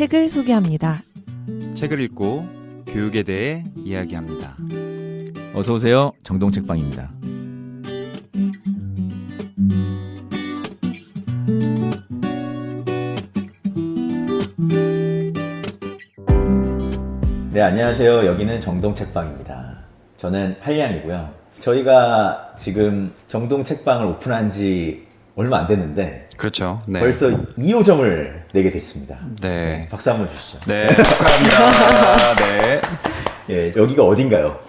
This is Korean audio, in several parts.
책을 소개합니다. 책을 읽고 교육에 대해 이야기합니다. 어서 오세요. 정동책방입니다. 네, 안녕하세요. 여기는 정동책방입니다. 저는 한리안이고요. 저희가 지금 정동책방을 오픈한 지 얼마 안 됐는데 그렇죠. 네. 벌써 2호점을 내게 됐습니다. 네. 박수 한번 주시죠. 네, 축하합니다. 네. 예, 여기가 어딘가요?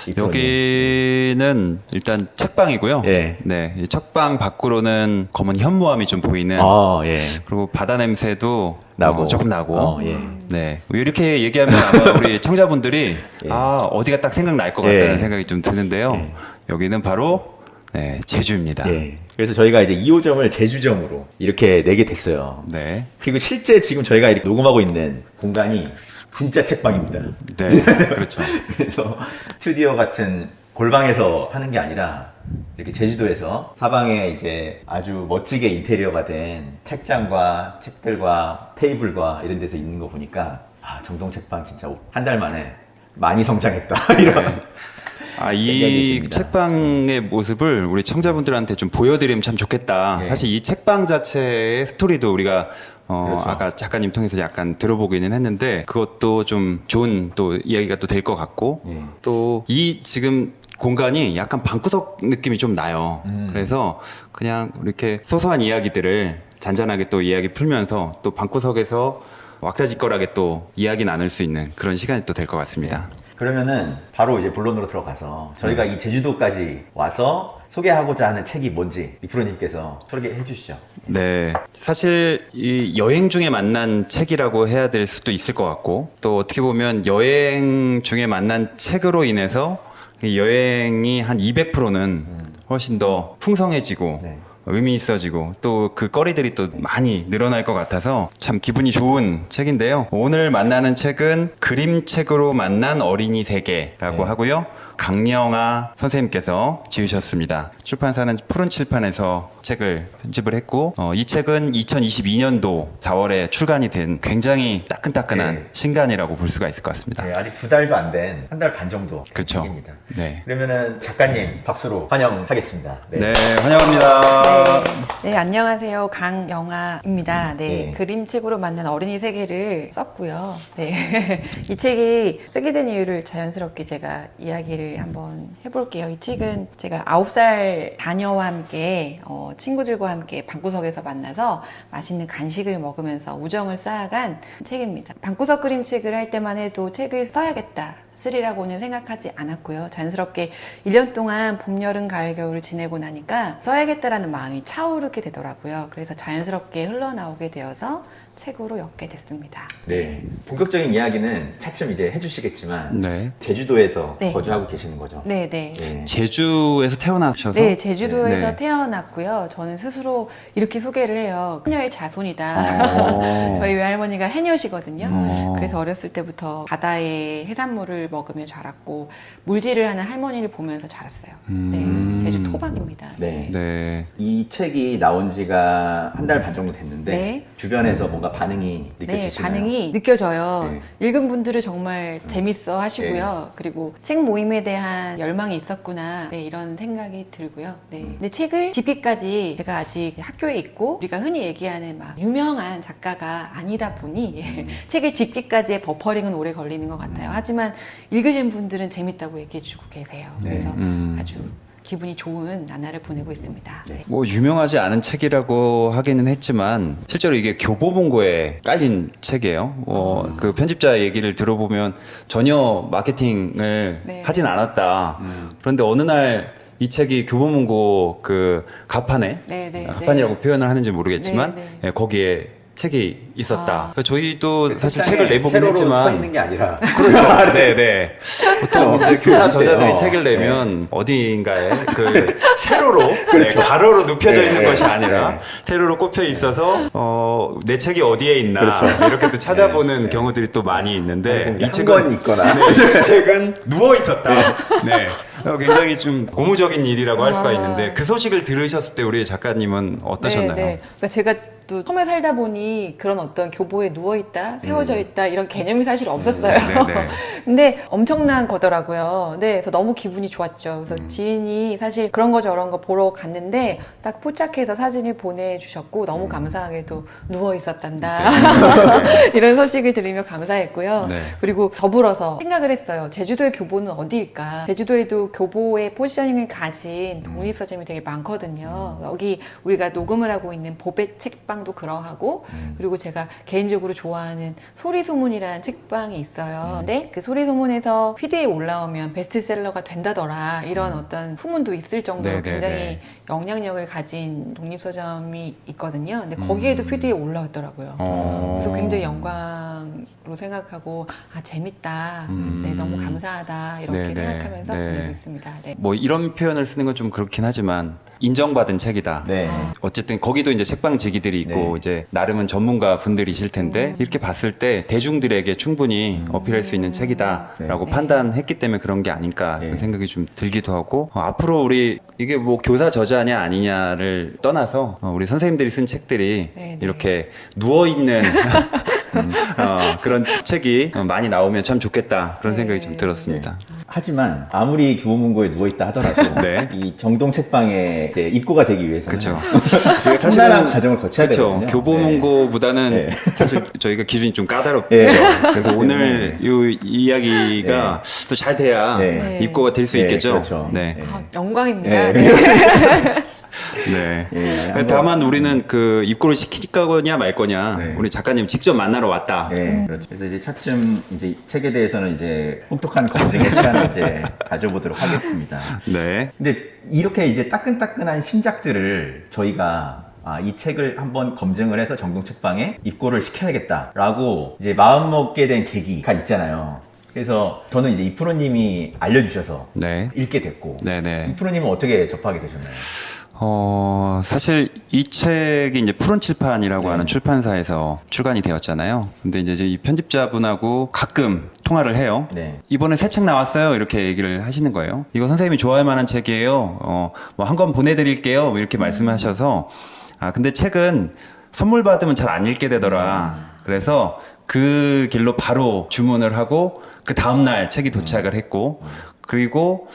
이 프로님? 여기는 일단 책방이고요. 예. 네, 이 책방 밖으로는 검은 현무암이 좀 보이는. 아, 예. 그리고 바다 냄새도 나고. 조금 나고. 예. 네, 이렇게 얘기하면 아마 우리 청자분들이 예. 어디가 딱 생각날 것 같다는 예. 생각이 좀 드는데요. 예. 여기는 바로 제주입니다. 예. 그래서 저희가 이제 2호점을 제주점으로 이렇게 내게 됐어요. 네, 그리고 실제 지금 저희가 이렇게 녹음하고 있는 공간이 진짜 책방입니다. 네, 그렇죠. 그래서 스튜디오 같은 골방에서 하는 게 아니라 이렇게 제주도에서 사방에 이제 아주 멋지게 인테리어가 된 책장과 책들과 테이블과 이런 데서 있는 거 보니까 정동책방 진짜 한 달 만에 많이 성장했다 이런 이 듭니다. 책방의 모습을 우리 청자분들한테 좀 보여드리면 참 좋겠다. 예. 사실 이 책방 자체의 스토리도 우리가 그렇죠. 아까 작가님 통해서 약간 들어보기는 했는데 그것도 좀 좋은 또 이야기가 또 될 것 같고 예. 또 이 지금 공간이 약간 방구석 느낌이 좀 나요. 그래서 그냥 이렇게 소소한 이야기들을 잔잔하게 또 이야기 풀면서 또 방구석에서 왁자지껄하게 또 이야기 나눌 수 있는 그런 시간이 또 될 것 같습니다. 그러면은 바로 이제 본론으로 들어가서 저희가 이 제주도까지 와서 소개하고자 하는 책이 뭔지 이프로님께서 소개해 주시죠. 네. 사실 이 여행 중에 만난 책이라고 해야 될 수도 있을 것 같고 또 어떻게 보면 여행 중에 만난 책으로 인해서 이 여행이 한 200%는 훨씬 더 풍성해지고 네. 의미 있어지고 또 그 거리들이 또 많이 늘어날 것 같아서 참 기분이 좋은 책인데요. 오늘 만나는 책은 그림책으로 만난 어린이 세계라고 네. 하고요. 강영아 선생님께서 지으셨습니다. 출판사는 푸른 칠판에서 책을 편집을 했고 이 책은 2022년도 4월에 출간이 된 굉장히 따끈따끈한 네. 신간이라고 볼 수가 있을 것 같습니다. 네, 아직 2달도 안 된 한 달 반 정도 그쵸. 책입니다. 네. 그러면은 작가님 박수로 환영하겠습니다. 네, 환영합니다. 네, 안녕하세요. 강영아입니다. 네, 네. 그림책으로 만난 어린이 세계를 썼고요. 네, 이 책이 쓰게 된 이유를 자연스럽게 제가 이야기를 한번 해볼게요. 이 책은 제가 9살 자녀와 함께 친구들과 함께 방구석에서 만나서 맛있는 간식을 먹으면서 우정을 쌓아간 책입니다. 방구석 그림책을 할 때만 해도 책을 써야겠다. 쓰리라고는 생각하지 않았고요. 자연스럽게 1년 동안 봄, 여름, 가을, 겨울을 지내고 나니까 써야겠다라는 마음이 차오르게 되더라고요. 그래서 자연스럽게 흘러나오게 되어서 책으로 엮게 됐습니다. 네. 본격적인 이야기는 차츰 이제 해주시겠지만 네. 제주도에서 네. 거주하고 계시는 거죠? 네, 네. 네. 제주에서 태어나셔서 네, 제주도에서 네. 태어났고요. 저는 스스로 이렇게 소개를 해요. 해녀의 자손이다. 저희 외할머니가 해녀시거든요. 그래서 어렸을 때부터 바다의 해산물을 먹으며 자랐고 물질을 하는 할머니를 보면서 자랐어요. 네, 제주 토박입니다. 네. 네. 이 책이 나온 지가 한 달 반 정도 됐는데 네. 주변에서 뭔가 반응이 네, 느껴지시나요? 반응이 느껴져요. 네. 읽은 분들은 정말 재밌어 하시고요. 그리고 책 모임에 대한 열망이 있었구나. 네, 이런 생각이 들고요. 네. 근데 책을 집기까지 제가 아직 학교에 있고 우리가 흔히 얘기하는 막 유명한 작가가 아니다 보니 책을 집기까지의 버퍼링은 오래 걸리는 것 같아요. 하지만 읽으신 분들은 재밌다고 얘기해 주고 계세요. 그래서 아주 기분이 좋은 나날을 보내고 있습니다. 네. 뭐 유명하지 않은 책이라고 하기는 했지만 실제로 이게 교보문고에 깔린 책이에요. 그 편집자 얘기를 들어보면 전혀 마케팅을 네. 하진 않았다. 그런데 어느 날 이 책이 교보문고 그 가판에 네, 네, 가판이라고 표현을 하는지 모르겠지만 네, 네. 예, 거기에 책이 있었다. 그래서 저희도 사실 책장에 책을 내보긴 세로로 써 했지만 있는 게 아니라 그렇죠. 네네. 보통 이제 교사 저자들이 어. 책을 내면 어디인가에 그 세로로 네, 가로로 눕혀져 네, 있는 네. 것이 아니라 네. 세로로 꼽혀 있어서 내 책이 어디에 있나 그렇죠. 이렇게 또 찾아보는 네, 네. 경우들이 또 많이 있는데 이 한 책은 권 있거나 네, 이 책은 누워 있었다. 네. 굉장히 좀 고무적인 일이라고 할 수가 있는데 그 소식을 들으셨을 때 우리 작가님은 어떠셨나요? 네, 네. 그러니까 제가 또 섬에 살다 보니 그런 어떤 교보에 누워있다, 세워져 있다 이런 개념이 사실 없었어요. 네네. 근데 엄청난 거더라고요. 네, 그래서 너무 기분이 좋았죠. 그래서 지인이 사실 그런 거 저런 거 보러 갔는데 딱 포착해서 사진을 보내주셨고 너무 감사하게도 누워 있었단다. 이런 소식을 들으며 감사했고요. 네. 그리고 더불어서 생각을 했어요. 제주도의 교보는 어디일까? 제주도에도 교보의 포지셔닝을 가진 독립서점이 되게 많거든요. 여기 우리가 녹음을 하고 있는 보배 책방도 그러하고 그리고 제가 개인적으로 좋아하는 소리소문이라는 책방이 있어요. 근데 그 소리소문에서 피드에 올라오면 베스트셀러가 된다더라 이런 어떤 후문도 있을 정도로 네, 네, 굉장히 네. 영향력을 가진 독립서점이 있거든요. 근데 거기에도 피드에 올라왔더라고요. 어. 그래서 굉장히 영광으로 생각하고 아 재밌다, 네 너무 감사하다 이렇게 네, 네, 생각하면서 네. 보내고 있습니다. 네. 뭐 이런 표현을 쓰는 건 좀 그렇긴 하지만 인정받은 책이다. 네. 어쨌든 거기도 이제 책방 지기들이 있고 네. 이제 나름은 전문가 분들이실 텐데 이렇게 봤을 때 대중들에게 충분히 어필할 수 있는 책이다라고 네. 판단했기 때문에 그런 게 아닐까 네. 그런 생각이 좀 들기도 하고 앞으로 우리 이게 뭐 교사 저자냐 아니냐를 떠나서 우리 선생님들이 쓴 책들이 네, 네. 이렇게 누워 있는 그런 책이 많이 나오면 참 좋겠다 그런 생각이 좀 들었습니다. 하지만 아무리 교보문고에 누워있다 하더라도 네. 이 정동 책방에 이제 입고가 되기 위해서는 그렇죠. 상당한 과정을 거쳐야 되거든요. 교보문고보다는 네. 사실 저희가 기준이 좀 까다롭죠. 네. 그래서 오늘 이 이야기가 또 잘 돼야 네. 입고가 될 수 네, 있겠죠. 그렇죠. 네. 네. 아, 영광입니다. 네. 네. 네. 예, 한번- 다만 우리는 그 입고를 시킬 거냐 말 거냐 네. 우리 작가님 직접 만나러 왔다. 네, 그렇죠. 그래서 이제 차츰 이제 책에 대해서는 이제 혹독한 검증의 시간을 이제 가져보도록 하겠습니다. 네. 근데 이렇게 이제 따끈따끈한 신작들을 저희가 이 책을 한번 검증을 해서 정동 책방에 입고를 시켜야겠다라고 이제 마음 먹게 된 계기가 있잖아요. 그래서 저는 이제 이프로님이 알려주셔서 네. 읽게 됐고, 네네. 이프로님은 어떻게 접하게 되셨나요? 사실 이 책이 이제 푸른칠판이라고 네. 하는 출판사에서 출간이 되었잖아요. 근데 이제 이 편집자분하고 가끔 통화를 해요. 네. 이번에 새 책 나왔어요. 이렇게 얘기를 하시는 거예요. 이거 선생님이 좋아할 만한 책이에요. 뭐 한 권 보내드릴게요. 뭐 이렇게 말씀하셔서 근데 책은 선물 받으면 잘 안 읽게 되더라. 그래서 그 길로 바로 주문을 하고 그 다음날 책이 도착을 했고 그리고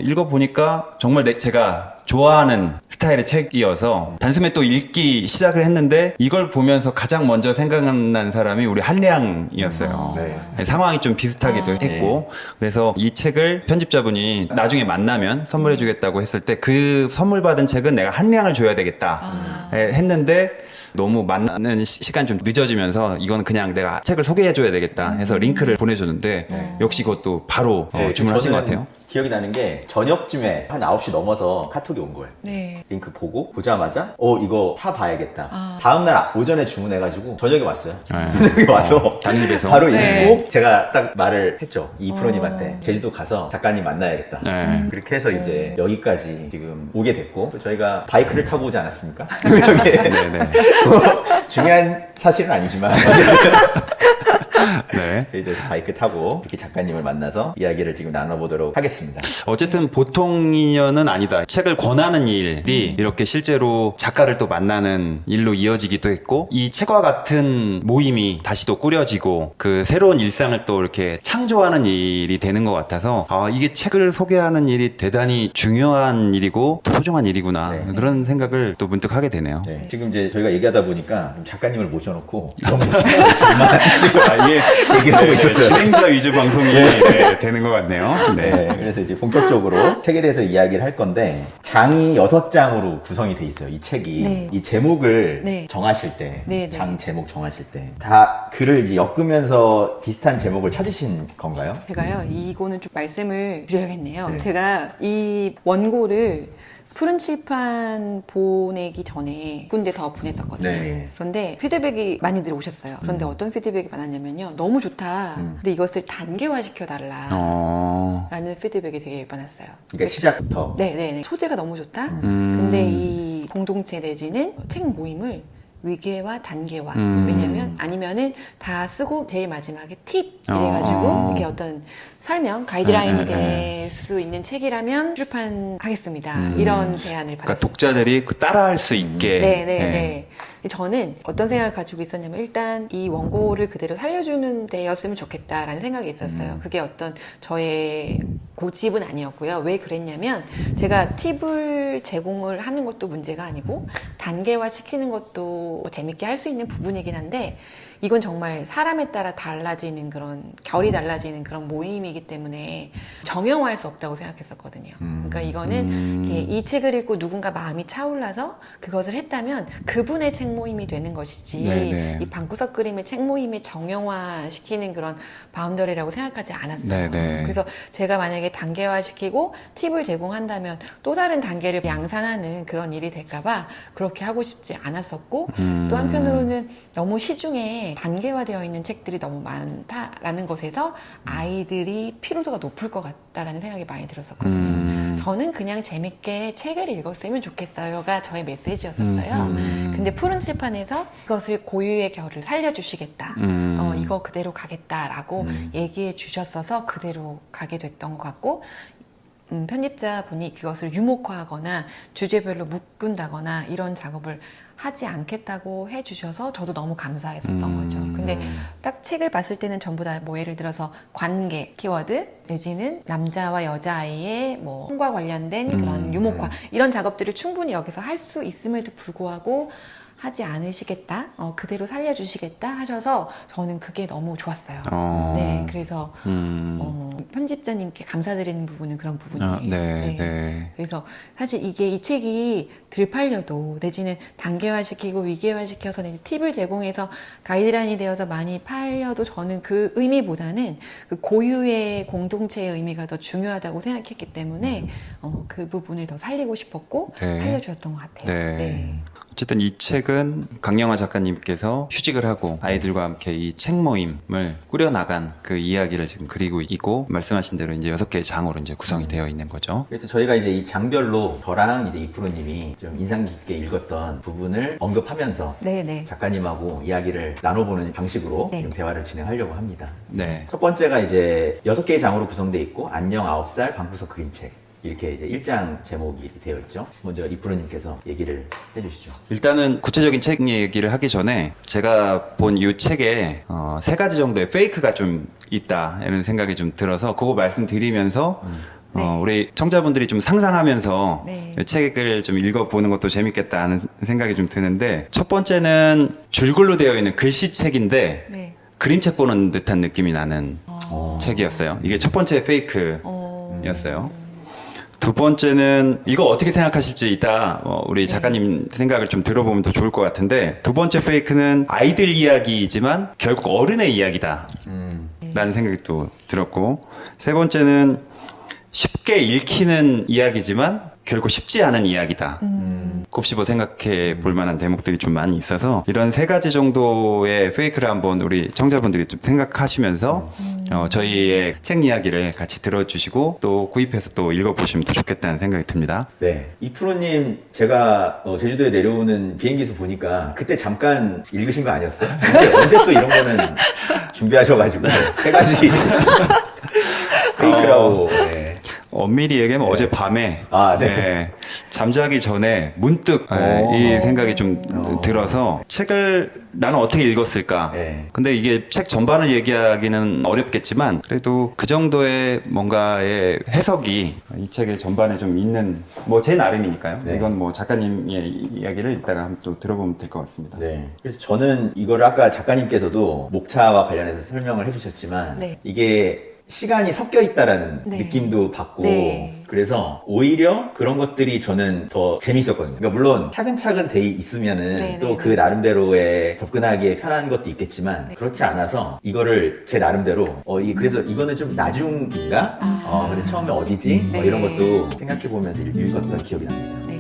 읽어보니까 정말 제가 좋아하는 스타일의 책이어서 단숨에 또 읽기 시작을 했는데 이걸 보면서 가장 먼저 생각난 사람이 우리 한량이었어요. 네. 상황이 좀 비슷하기도 했고 그래서 이 책을 편집자분이 나중에 만나면 선물해 주겠다고 했을 때 그 선물 받은 책은 내가 한량을 줘야 되겠다 했는데 너무 만나는 시간 좀 늦어지면서 이건 그냥 내가 책을 소개해 줘야 되겠다 해서 링크를 보내줬는데 역시 그것도 바로 주문하신 것 같아요. 기억이 나는 게 저녁쯤에 한 9시 넘어서 카톡이 온 거예요. 네. 링크 보자마자 이거 사봐야겠다. 다음날 오전에 주문해가지고 저녁에 왔어요. 네. 저녁에 와서 당일에서. 바로 네. 읽고 제가 딱 말을 했죠. 이 프로님한테 제주도 가서 작가님 만나야겠다. 네. 그렇게 해서 이제 여기까지 지금 오게 됐고 또 저희가 바이크를 타고 오지 않았습니까? 여기에 네네. 중요한 사실은 아니지만 네. 저희 대해서 바이크 타고 이렇게 작가님을 만나서 이야기를 지금 나눠보도록 하겠습니다. 어쨌든 보통 인연은 아니다. 책을 권하는 일이 이렇게 실제로 작가를 또 만나는 일로 이어지기도 했고 이 책과 같은 모임이 다시 또 꾸려지고 그 새로운 일상을 또 이렇게 창조하는 일이 되는 것 같아서 이게 책을 소개하는 일이 대단히 중요한 일이고 소중한 일이구나 네. 그런 생각을 또 문득 하게 되네요. 네, 지금 이제 저희가 얘기하다 보니까 작가님을 모셔놓고 너무 둘만 지금 이게 얘기를 하고 있었어요. 진행자 위주 방송이 되는 것 같네요. 네, 그래서 이제 본격적으로 책에 대해서 이야기를 할 건데 장이 6장으로 구성이 돼 있어요. 이 책이 네. 이 제목을 네. 정하실 때, 네, 네. 장 제목 정하실 때 다 글을 이제 엮으면서 비슷한 제목을 찾으신 건가요? 제가요 이거는 좀 말씀을 드려야겠네요. 네. 제가 이 원고를 푸른 칠판 보내기 전에 군데 더 보냈었거든요. 네. 그런데 피드백이 많이들 오셨어요. 그런데 어떤 피드백이 많았냐면요. 너무 좋다. 근데 이것을 단계화 시켜달라. 라는 피드백이 되게 많았어요. 그러니까 시작부터. 네네. 소재가 너무 좋다. 근데 이 공동체 내지는 책 모임을 위계와 단계화. 왜냐면 아니면은 다 쓰고 제일 마지막에 팁 이래가지고 이게 어떤 설명, 가이드라인이 될 수 있는 책이라면 출판하겠습니다. 이런 제안을 받았어요. 그러니까 독자들이 따라할 수 있게. 네네네. 저는 어떤 생각을 가지고 있었냐면 일단 이 원고를 그대로 살려주는 데였으면 좋겠다라는 생각이 있었어요. 그게 어떤 저의 고집은 아니었고요. 왜 그랬냐면 제가 팁을 제공을 하는 것도 문제가 아니고 단계화 시키는 것도 재밌게 할 수 있는 부분이긴 한데 이건 정말 사람에 따라 달라지는 그런 결이 달라지는 그런 모임이기 때문에 정형화할 수 없다고 생각했었거든요. 그러니까 이거는 이 책을 읽고 누군가 마음이 차올라서 그것을 했다면 그분의 책 모임이 되는 것이지 네네. 이 방구석 그림의 책 모임을 정형화 시키는 그런 바운더리라고 생각하지 않았어요. 네네. 그래서 제가 만약에 단계화 시키고 팁을 제공한다면 또 다른 단계를 양산하는 그런 일이 될까봐 그렇게 하고 싶지 않았었고 또 한편으로는 너무 시중에 단계화되어 있는 책들이 너무 많다라는 것에서 아이들이 피로도가 높을 것 같다라는 생각이 많이 들었었거든요. 저는 그냥 재밌게 책을 읽었으면 좋겠어요가 저의 메시지였었어요. 근데 푸른 칠판에서 그것을 고유의 결을 살려주시겠다. 이거 그대로 가겠다라고 얘기해 주셨어서 그대로 가게 됐던 것 같고 편집자분이 그것을 유목화하거나 주제별로 묶은다거나 이런 작업을 하지 않겠다고 해주셔서 저도 너무 감사했었던 거죠. 근데 딱 책을 봤을 때는 전부 다 뭐 예를 들어서 관계 키워드 내지는 남자와 여자아이의 뭐 성과 관련된 그런 유목화 이런 작업들을 충분히 여기서 할 수 있음에도 불구하고 하지 않으시겠다, 그대로 살려주시겠다 하셔서 저는 그게 너무 좋았어요. 네, 그래서 편집자님께 감사드리는 부분은 그런 부분이에요. 네. 그래서 사실 이게 이 책이 들 팔려도 내지는 단계화시키고 위계화시켜서 내지 팁을 제공해서 가이드라인이 되어서 많이 팔려도 저는 그 의미보다는 그 고유의 공동체의 의미가 더 중요하다고 생각했기 때문에 그 부분을 더 살리고 싶었고 네. 살려주었던 것 같아요. 네. 어쨌든 이 책은 강영화 작가님께서 휴직을 하고 아이들과 함께 이 책 모임을 꾸려나간 그 이야기를 지금 그리고 있고 말씀하신 대로 이제 6개의 장으로 이제 구성이 되어 있는 거죠. 그래서 저희가 이제 이 장별로 저랑 이제 이프로님이 좀 인상 깊게 읽었던 부분을 언급하면서 네네. 작가님하고 이야기를 나눠보는 방식으로 네. 지금 대화를 진행하려고 합니다. 네. 첫 번째가 이제 6개의 장으로 구성되어 있고 안녕 9살 방구석 그림책 이렇게 이제 1장 제목이 되어 있죠. 먼저 이프로님께서 얘기를 해주시죠. 일단은 구체적인 책 얘기를 하기 전에 제가 본 이 책에 3가지 정도의 페이크가 좀 있다 이런 생각이 좀 들어서 그거 말씀드리면서 네. 우리 청자분들이 좀 상상하면서 네. 이 책을 좀 읽어보는 것도 재밌겠다 하는 생각이 좀 드는데 첫 번째는 줄글로 되어 있는 글씨책인데 네. 그림책 보는 듯한 느낌이 나는 책이었어요. 이게 첫 번째 페이크였어요. 두 번째는 이거 어떻게 생각하실지 이따 우리 작가님 생각을 좀 들어보면 더 좋을 것 같은데 두 번째 페이크는 아이들 이야기이지만 결국 어른의 이야기다 라는 생각이 또 들었고 세 번째는 쉽게 읽히는 이야기지만 결국 쉽지 않은 이야기다. 곱씹어 생각해 볼 만한 대목들이 좀 많이 있어서 이런 3가지 정도의 페이크를 한번 우리 청자분들이 좀 생각하시면서 저희의 책 이야기를 같이 들어주시고 또 구입해서 또 읽어보시면 더 좋겠다는 생각이 듭니다. 네, 이프로님 제가 제주도에 내려오는 비행기에서 보니까 그때 잠깐 읽으신 거 아니었어요? 근데 언제 또 이런 거는 준비하셔가지고 3가지 페이크라고. 네. 엄밀히 얘기하면 어젯밤에 잠자기 전에 문득 이 생각이 좀 들어서 책을 나는 어떻게 읽었을까. 근데 이게 책 전반을 얘기하기는 어렵겠지만 그래도 그 정도의 뭔가의 해석이 이 책의 전반에 좀 있는 뭐 제 나름이니까요. 이건 뭐 작가님의 이야기를 이따가 한번 또 들어보면 될 것 같습니다. 네. 그래서 저는 이걸 아까 작가님께서도 목차와 관련해서 설명을 해주셨지만 이게 시간이 섞여 있다라는 느낌도 받고 그래서 오히려 그런 것들이 저는 더 재밌었거든요. 그러니까 물론 차근차근 돼 있으면은 또 그 나름대로의 접근하기에 편한 것도 있겠지만 그렇지 않아서 이거를 제 나름대로 그래서 이거는 좀 나중인가? 근데 처음에 어디지? 이런 것도 생각해 보면서 읽었던 기억이 납니다. 네.